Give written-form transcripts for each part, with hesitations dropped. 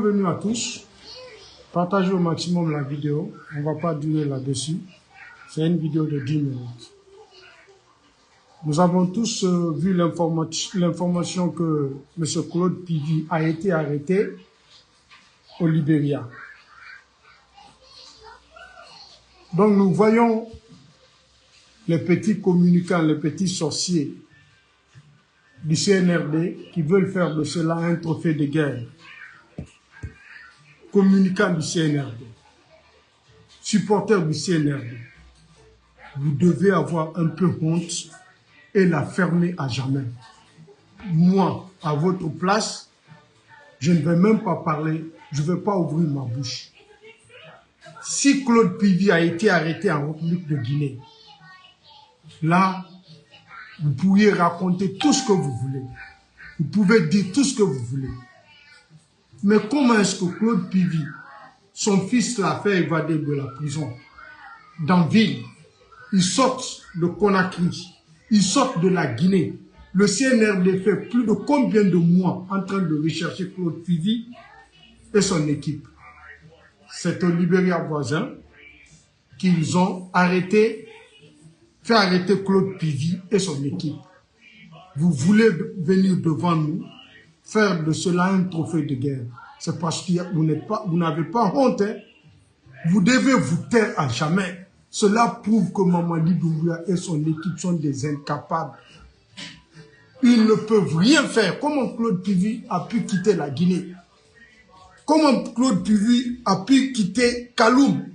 Bienvenue à tous. Partagez au maximum la vidéo. On ne va pas durer là-dessus. C'est une vidéo de 10 minutes. Nous avons tous vu l'information que M. Claude Pivi a été arrêté au Libéria. Donc nous voyons les petits communicants, les petits sorciers du CNRD qui veulent faire de cela un trophée de guerre. Communicants du CNRD, supporters du CNRD, vous devez avoir un peu honte et la fermer à jamais. Moi, à votre place, je ne vais même pas parler, je ne vais pas ouvrir ma bouche. Si Claude Pivi a été arrêté en République de Guinée, là, vous pourriez raconter tout ce que vous voulez. Vous pouvez dire tout ce que vous voulez. Mais comment est-ce que Claude Pivi, son fils l'a fait évader de la prison, d'Anville, ils sortent de Conakry, ils sortent de la Guinée. Le CNRD fait plus de combien de mois en train de rechercher Claude Pivi et son équipe. C'est au Libéria voisin qu'ils ont fait arrêter Claude Pivi et son équipe. Vous voulez venir devant nous faire de cela un trophée de guerre. C'est parce que vous n'avez pas honte. Hein? Vous devez vous taire à jamais. Cela prouve que Mamadi Doumbouya et son équipe sont des incapables. Ils ne peuvent rien faire. Comment Claude Pivi a pu quitter la Guinée? Comment Claude Pivi a pu quitter Kaloum,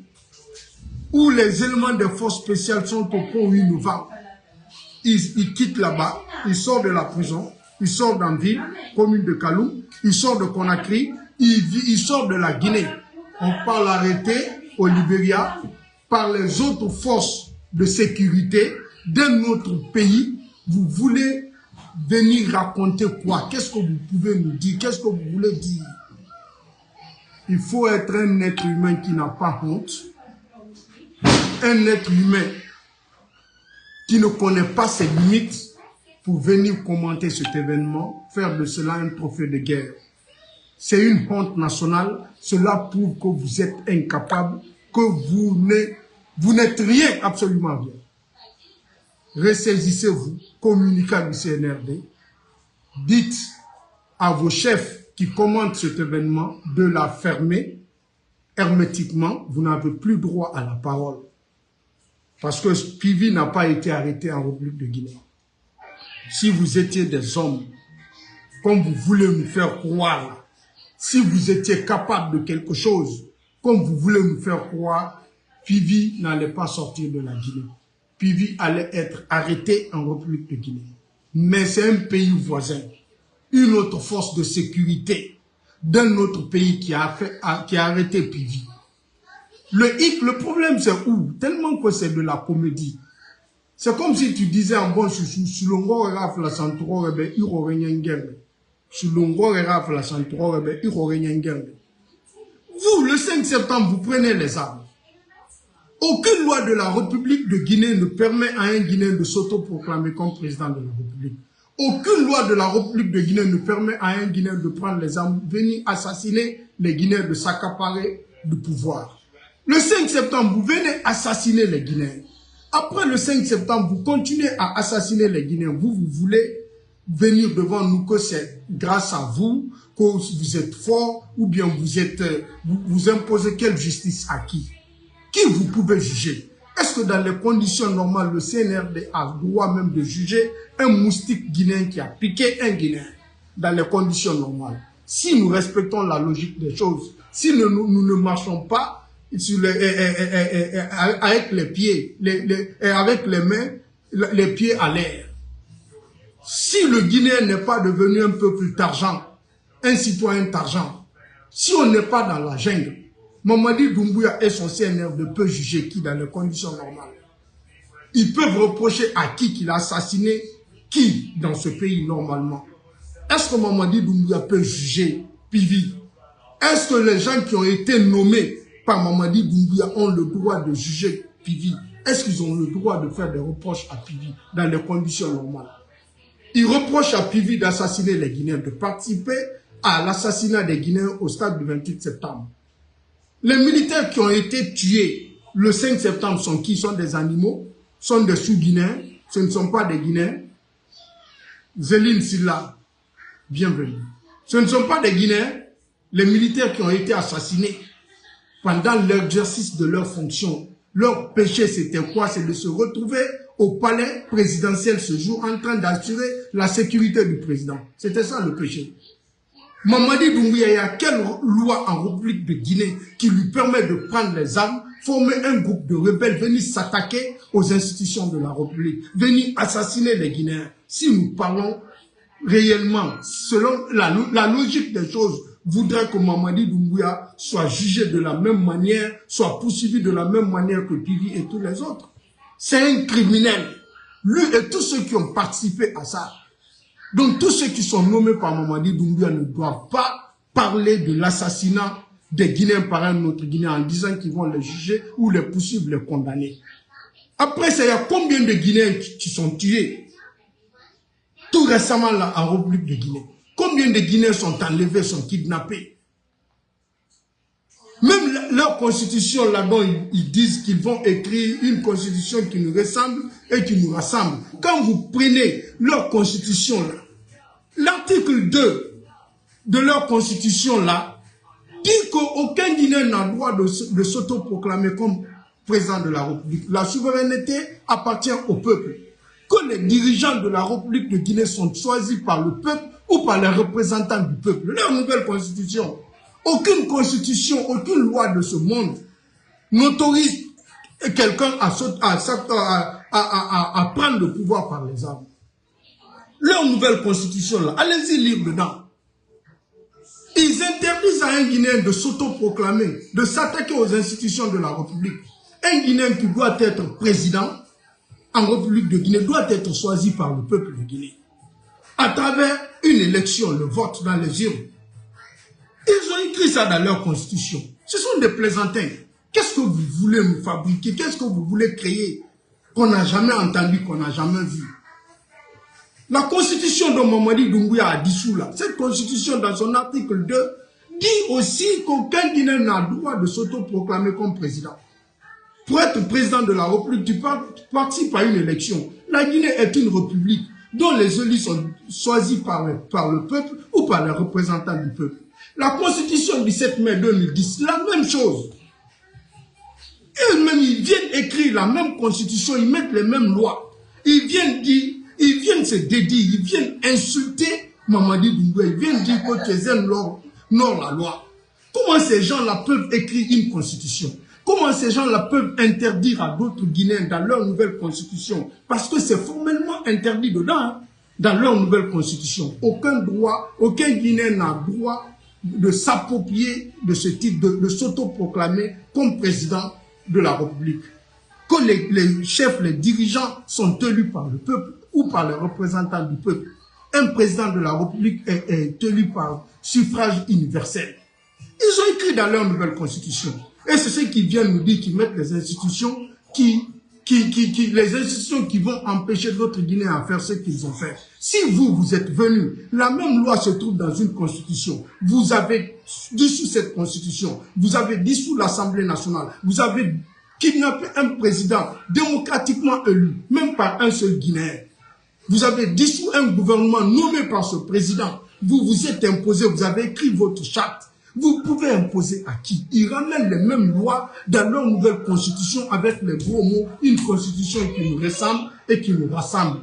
où les éléments des forces spéciales sont au pont 8 novembre? Il quitte là-bas, il sort de la prison, il sort d'Anville, commune de Kaloum, il sort de Conakry, il sort de la Guinée. On parle arrêté au Libéria par les autres forces de sécurité d'un autre pays. Vous voulez venir raconter quoi? Qu'est-ce que vous pouvez nous dire? Qu'est-ce que vous voulez dire? Il faut être un être humain qui n'a pas honte, un être humain qui ne connaît pas ses limites pour venir commenter cet événement, faire de cela un trophée de guerre. C'est une honte nationale. Cela prouve que vous êtes incapable, que vous n'êtes rien, absolument rien. Ressaisissez-vous, communiquez du CNRD, dites à vos chefs qui commandent cet événement de la fermer hermétiquement. Vous n'avez plus droit à la parole. Parce que Pivi n'a pas été arrêté en République de Guinée. Si vous étiez des hommes, comme vous voulez nous faire croire, si vous étiez capable de quelque chose, comme vous voulez nous faire croire, Pivi n'allait pas sortir de la Guinée. Pivi allait être arrêté en République de Guinée. Mais c'est un pays voisin, une autre force de sécurité d'un autre pays qui a arrêté Pivi. Le problème c'est où? Tellement que c'est de la comédie. C'est comme si tu disais en bon Sulongo Raf la Santoro Rebe Iro Renyengel. Sulongo Raf la Santoro Rebe Iro Renyengel. Vous, le 5 septembre, vous prenez les armes. Aucune loi de la République de Guinée ne permet à un Guinéen de s'autoproclamer comme président de la République. Aucune loi de la République de Guinée ne permet à un Guinéen de prendre les armes, venir assassiner les Guinéens, de s'accaparer du pouvoir. Le 5 septembre, vous venez assassiner les Guinéens. Après le 5 septembre, vous continuez à assassiner les Guinéens. Vous voulez venir devant nous que c'est grâce à vous que vous êtes fort ou bien vous imposez quelle justice à qui? Qui vous pouvez juger? Est-ce que dans les conditions normales, le CNRD a le droit même de juger un moustique guinéen qui a piqué un Guinéen dans les conditions normales? Si nous respectons la logique des choses, si nous ne marchons pas avec les pieds, avec les mains, les pieds à l'air. Si le Guinéen n'est pas devenu un peuple d'argent, un citoyen d'argent, si on n'est pas dans la jungle, Mamadi Doumbouya et son CNRD peuvent juger qui dans les conditions normales. Ils peuvent reprocher à qui qu'il a assassiné qui dans ce pays normalement. Est-ce que Mamadi Doumbouya peut juger Pivi? Est-ce que les gens qui ont été nommés par Mamadi Doumbouya ont le droit de juger Pivi? Est-ce qu'ils ont le droit de faire des reproches à Pivi dans les conditions normales? Ils reprochent à Pivi d'assassiner les Guinéens, de participer à l'assassinat des Guinéens au stade du 28 septembre. Les militaires qui ont été tués le 5 septembre sont qui? Sont des animaux, sont des sous-Guinéens, ce ne sont pas des Guinéens. Zéline Silla, bienvenue. Ce ne sont pas des Guinéens, les militaires qui ont été assassinés pendant l'exercice de leurs fonctions. Leur péché, c'était quoi? C'est de se retrouver au palais présidentiel ce jour en train d'assurer la sécurité du président. C'était ça le péché. Mamadi Doumbouya, il y a quelle loi en République de Guinée qui lui permet de prendre les armes, former un groupe de rebelles, venir s'attaquer aux institutions de la République, venir assassiner les Guinéens? Si nous parlons réellement, selon la logique des choses, voudrait que Mamadi Doumbouya soit jugé de la même manière, soit poursuivi de la même manière que Pili et tous les autres. C'est un criminel. Lui et tous ceux qui ont participé à ça. Donc tous ceux qui sont nommés par Mamadi Doumbouya ne doivent pas parler de l'assassinat des Guinéens par un autre Guinéen en disant qu'ils vont les juger ou les poursuivre, les condamner. Après ça, il y a combien de Guinéens qui sont tués tout récemment là en République de Guinée? Combien de Guinéens sont enlevés, sont kidnappés? Même leur constitution là-bas, ils disent qu'ils vont écrire une constitution qui nous ressemble et qui nous rassemble. Quand vous prenez leur constitution là, l'article 2 de leur constitution là, dit qu'aucun Guinéen n'a le droit de s'autoproclamer comme président de la République. La souveraineté appartient au peuple. Que les dirigeants de la République de Guinée sont choisis par le peuple ou par les représentants du peuple. Leur nouvelle constitution. Aucune constitution, aucune loi de ce monde n'autorise quelqu'un à prendre le pouvoir par les armes. Leur nouvelle constitution, là, allez-y lire dedans. Ils interdisent à un Guinéen de s'autoproclamer, de s'attaquer aux institutions de la République. Un Guinéen qui doit être président en République de Guinée doit être choisi par le peuple de Guinée. À travers une élection, le vote dans les urnes. Ils ont écrit ça dans leur constitution. Ce sont des plaisantins. Qu'est-ce que vous voulez nous fabriquer? Qu'est-ce que vous voulez créer qu'on n'a jamais entendu, qu'on n'a jamais vu? La constitution de Mamadi Doumbouya a dissous là. Cette constitution, dans son article 2, dit aussi qu'aucun Guinéen n'a le droit de s'autoproclamer comme président. Pour être président de la République, tu participes à une élection. La Guinée est une république dont les élus sont choisis par le peuple ou par les représentants du peuple. La constitution du 7 mai 2010, la même chose. Eux-mêmes, ils viennent écrire la même constitution, ils mettent les mêmes lois. Ils viennent dire, ils viennent se dédier, ils viennent insulter Mamadi Doumbouya, ils viennent dire que tu es un non la loi. Comment ces gens-là peuvent écrire une constitution? Comment ces gens-là peuvent interdire à d'autres Guinéens dans leur nouvelle constitution? Parce que c'est formellement interdit dedans, hein, dans leur nouvelle constitution. Aucun Guinéen n'a droit de s'approprier de ce titre, de s'autoproclamer comme président de la République. Que les chefs, les dirigeants sont élus par le peuple ou par les représentants du peuple. Un président de la République est élu par suffrage universel. Ils ont écrit dans leur nouvelle constitution. Et c'est ceux qui viennent nous dire qu'ils mettent les institutions les institutions qui vont empêcher d'autres Guinéens à faire ce qu'ils ont fait. Si vous êtes venus, la même loi se trouve dans une constitution. Vous avez dissous cette constitution. Vous avez dissous l'Assemblée nationale. Vous avez kidnappé un président démocratiquement élu, même par un seul Guinéen. Vous avez dissous un gouvernement nommé par ce président. Vous vous êtes imposé, vous avez écrit votre charte. Vous pouvez imposer à qui? Ils ramènent les mêmes lois dans leur nouvelle constitution avec les gros mots, une constitution qui nous ressemble et qui nous rassemble.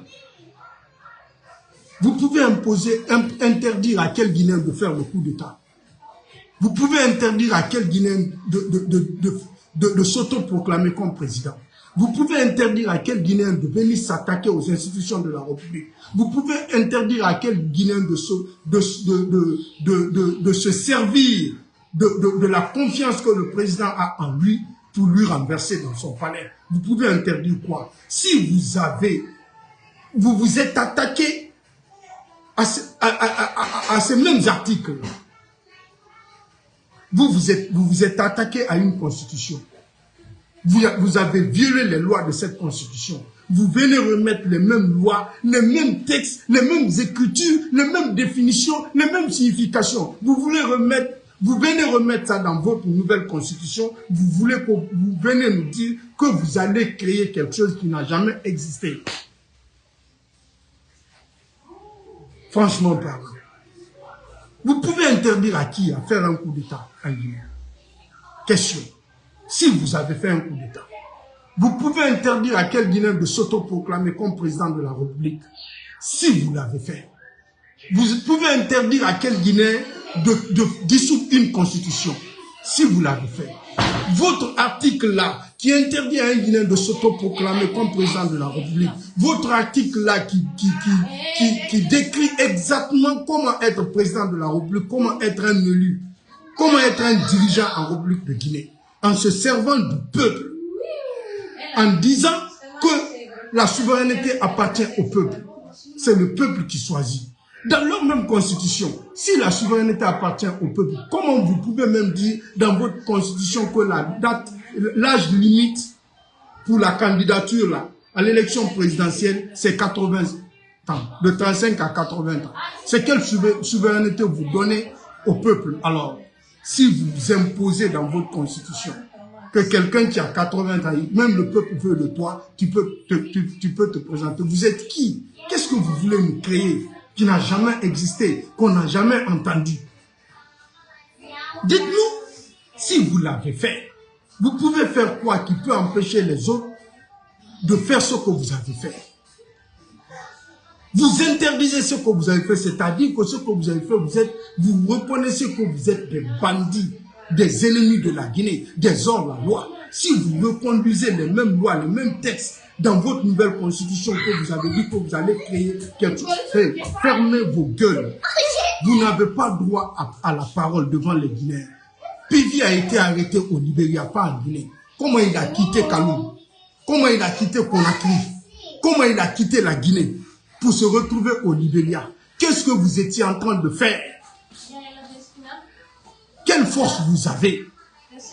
Vous pouvez interdire à quel Guinéen de faire le coup d'État. Vous pouvez interdire à quel Guinéen de s'autoproclamer comme président. Vous pouvez interdire à quel Guinéen de venir s'attaquer aux institutions de la République. Vous pouvez interdire à quel Guinéen de se servir de la confiance que le président a en lui pour lui renverser dans son palais. Vous pouvez interdire quoi? Si vous vous êtes attaqué à ces mêmes articles, vous vous êtes attaqué à une constitution. Vous avez violé les lois de cette constitution. vous venez remettre les mêmes lois, les mêmes textes, les mêmes écritures, les mêmes définitions, les mêmes significations. Vous venez remettre ça dans votre nouvelle constitution, vous venez nous dire que vous allez créer quelque chose qui n'a jamais existé. Franchement parlant. Vous pouvez interdire à qui à faire un coup d'État en Guinée? Question. Si vous avez fait un coup d'État, vous pouvez interdire à quel Guinéen de s'autoproclamer comme président de la République? Si vous l'avez fait. Vous pouvez interdire à quel Guinéen de dissoudre une constitution? Si vous l'avez fait. Votre article-là, qui interdit à un Guinéen de s'autoproclamer comme président de la République, votre article-là qui décrit exactement comment être président de la République, comment être un élu, comment être un dirigeant en République de Guinée, en se servant du peuple, en disant que la souveraineté appartient au peuple. C'est le peuple qui choisit. Dans leur même constitution, si la souveraineté appartient au peuple, comment vous pouvez même dire dans votre constitution que l'âge limite pour la candidature là, à l'élection présidentielle, c'est 80 ans, de 35 à 80 ans. C'est quelle souveraineté vous donnez au peuple? Alors, si vous imposez dans votre constitution que quelqu'un qui a 80 ans, même le peuple veut de toi, tu peux te présenter. Vous êtes qui? Qu'est-ce que vous voulez nous créer qui n'a jamais existé, qu'on n'a jamais entendu? Dites-nous, si vous l'avez fait, vous pouvez faire quoi qui peut empêcher les autres de faire ce que vous avez fait? Vous interdisez ce que vous avez fait, c'est-à-dire que ce que vous avez fait, vous reconnaissez que vous êtes des bandits, des ennemis de la Guinée, des hors-la-loi. Si vous reconduisez les mêmes lois, les mêmes textes dans votre nouvelle constitution que vous avez dit que vous allez créer quelque chose, fermez vos gueules. Vous n'avez pas droit à la parole devant les Guinéens. Pivi a été arrêté au Libéria, pas en Guinée. Comment il a quitté Kaloum? Comment il a quitté Conakry? Comment il a quitté la Guinée pour se retrouver au Libéria? Qu'est-ce que vous étiez en train de faire? Quelle force vous avez?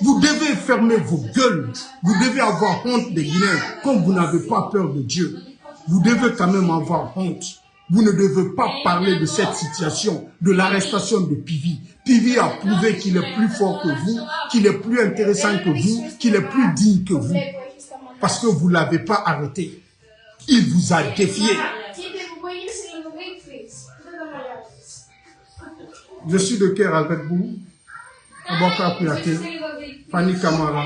Vous devez fermer vos gueules. Vous devez avoir honte des Guinéens. Comme vous n'avez pas peur de Dieu, vous devez quand même avoir honte. Vous ne devez pas parler de cette situation, de l'arrestation de Pivi. Pivi a prouvé qu'il est plus fort que vous, qu'il est plus intéressant que vous, qu'il est plus digne que vous. Parce que vous ne l'avez pas arrêté. Il vous a défié. Je suis de cœur avec vous. Aboka Kouyaté, Fanny Camara,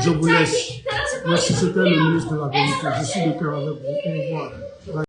je vous laisse. Merci, c'était le ministre de la Vérité. Je suis de cœur avec vous. Au revoir.